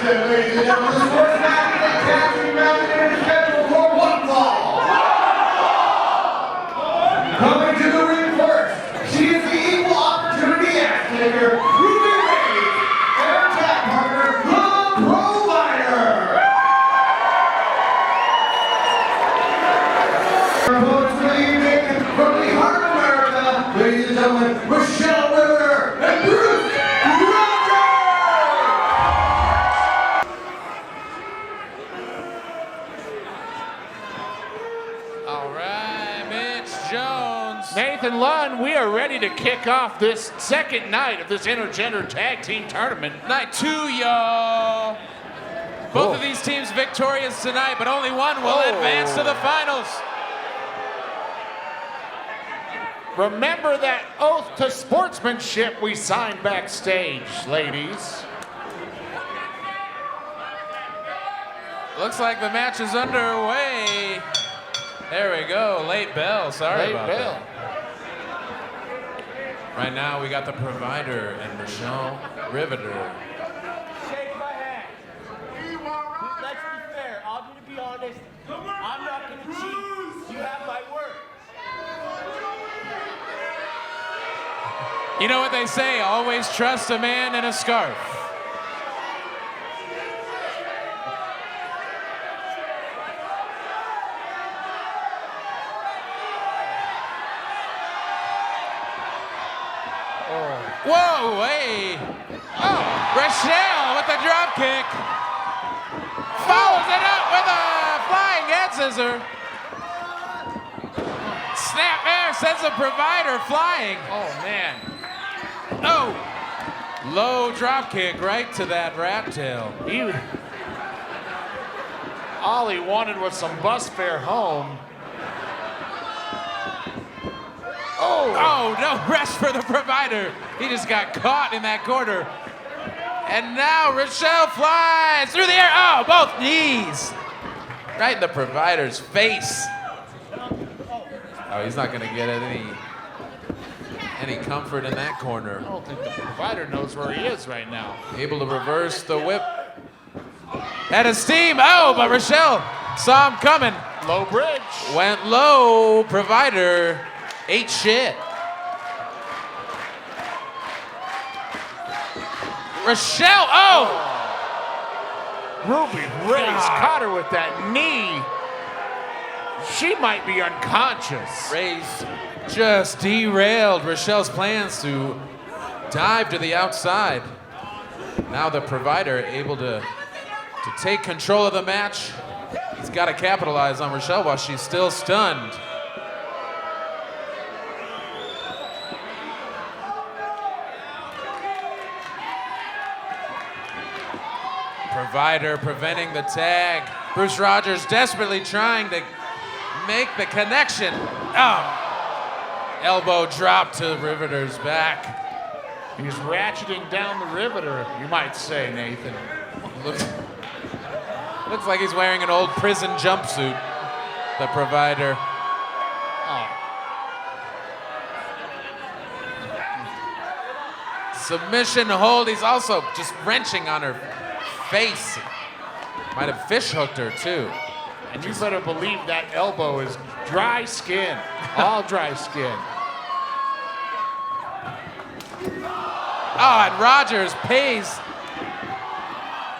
then, ladies and gentlemen, this first match is a tag team match and is scheduled for one fall. Coming to the ring first, she is the equal opportunity ass kicker, Ruby Raze, and her tag partner, the Provider. Our opponents for the evening, from the heart of America, ladies and gentlemen, Rachelle Riveter and Bruce Rogers! All right, Mitch Jones. Nathan Lund, we are ready to kick off this second night of this intergender tag team tournament. Night 2, y'all. Both of these teams victorious tonight, but only one will advance to the finals. Remember that oath to sportsmanship we signed backstage, ladies. Looks like the match is underway. There we go, late bell, sorry about that. Right now we got the Provider and Rachelle Riveter. Shake my hand. Let's be fair. I'm going to be honest. I'm not going to cheat. You have my word. You know what they say, always trust a man in a scarf. Whoa, hey. Oh, Rachelle with the drop kick. Follows it up with a flying head scissor. Snap there, sends the Provider flying. Oh, man. Oh, low drop kick right to that rat tail. All he wanted was some bus fare home. Oh, no rest for the Provider. He just got caught in that corner. And now Rachelle flies through the air. Oh, both knees. Right in the Provider's face. Oh, he's not gonna get any comfort in that corner. I don't think the Provider knows where he is right now. Able to reverse the whip. Had a steam. Oh, but Rachelle saw him coming. Low bridge. Went low. Provider ate shit. Rachelle, Ruby Raze caught her with that knee. She might be unconscious. Raze just derailed Rachelle's plans to dive to the outside. Now the Provider able to take control of the match. He's got to capitalize on Rachelle while she's still stunned. Provider preventing the tag. Bruce Rogers desperately trying to make the connection. Oh, elbow drop to Riveter's back. He's ratcheting down the Riveter, you might say, Nathan. Looks like he's wearing an old prison jumpsuit, the Provider. Submission hold. He's also just wrenching on her face. Might have fish hooked her too. And you better believe that elbow is dry skin. All dry skin. Oh, and Rogers pays.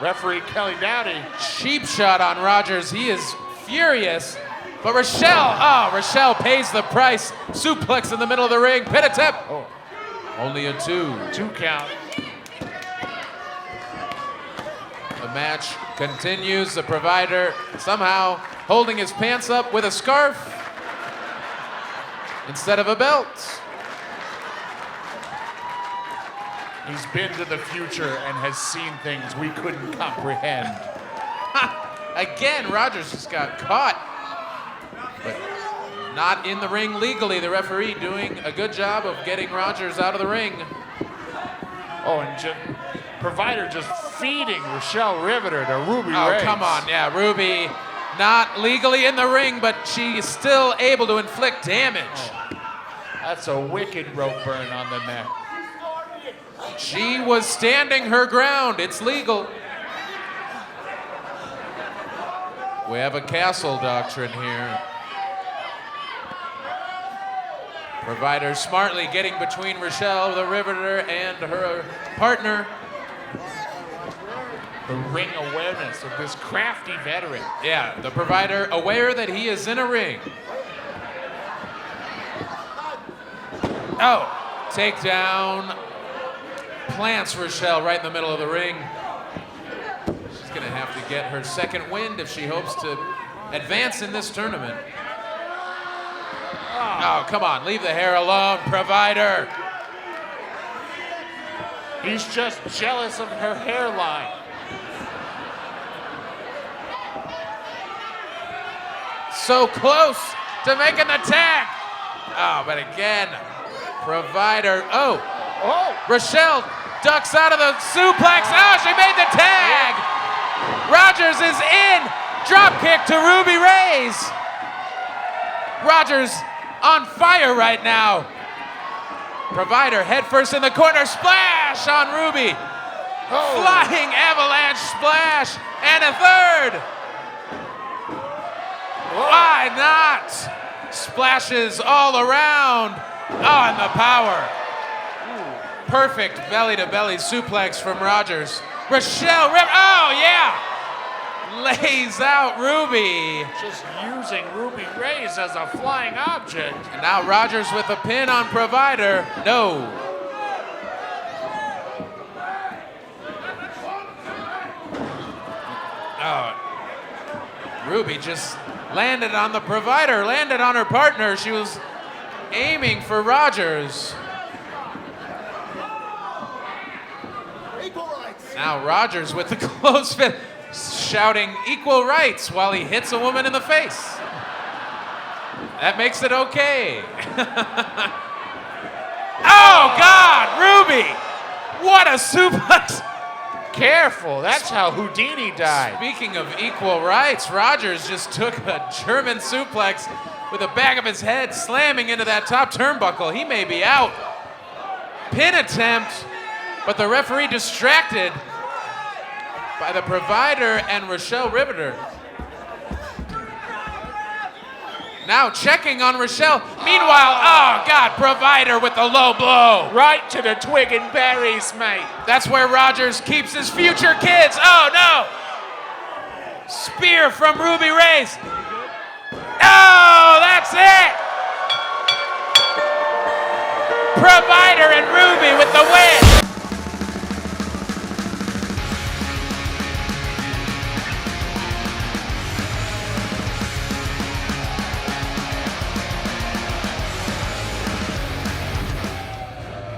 Referee Kelly Dowdy. Cheap shot on Rogers. He is furious. But Rachelle pays the price. Suplex in the middle of the ring. Pin attempt. Oh, only a 2. 2 count. The match continues. The Provider somehow holding his pants up with a scarf instead of a belt. He's been to the future and has seen things we couldn't comprehend. Again, Rogers just got caught, but not in the ring legally. The referee doing a good job of getting Rogers out of the ring. Oh, and Provider just feeding Rachelle Riveter to Ruby Raze. Oh, come on. Yeah, Ruby not legally in the ring, but she is still able to inflict damage. Oh, that's a wicked rope burn on the neck. She was standing her ground. It's legal. We have a castle doctrine here. Provider smartly getting between Rachelle the Riveter and her partner. The ring awareness of this crafty veteran. Yeah, the Provider aware that he is in a ring. Oh, takedown. Plants Rachelle right in the middle of the ring. She's gonna have to get her second wind if she hopes to advance in this tournament. Oh, come on, leave the hair alone, Provider. He's just jealous of her hairline. So close to making the tag. Oh, but again, Provider. Oh, Rachelle ducks out of the suplex. Oh, she made the tag. Rogers is in. Drop kick to Ruby Raze. Rogers on fire right now. Provider head first in the corner. Splash on Ruby. Flying avalanche splash. And a third. Why not? Splashes all around. Oh, and the power. Perfect belly-to-belly suplex from Rogers. Rachelle Riveter. Oh, yeah. Lays out Ruby. Just using Ruby Raze as a flying object. And now Rogers with a pin on Provider. No. Oh. Ruby just landed on the Provider, landed on her partner. She was aiming for Rogers. Now Rogers with the close fit, shouting equal rights while he hits a woman in the face. That makes it okay. Oh, God, Ruby! What a suplex! Careful, that's how Houdini died. Speaking of equal rights, Rogers just took a German suplex with the back of his head slamming into that top turnbuckle. He may be out. Pin attempt, but the referee distracted by the Provider and Rachelle Riveter. Now checking on Rachelle. Meanwhile, oh God, Provider with the low blow. Right to the twig and berries, mate. That's where Rogers keeps his future kids. Oh no! Spear from Ruby Raze. Oh, that's it! Provider and Ruby with the win.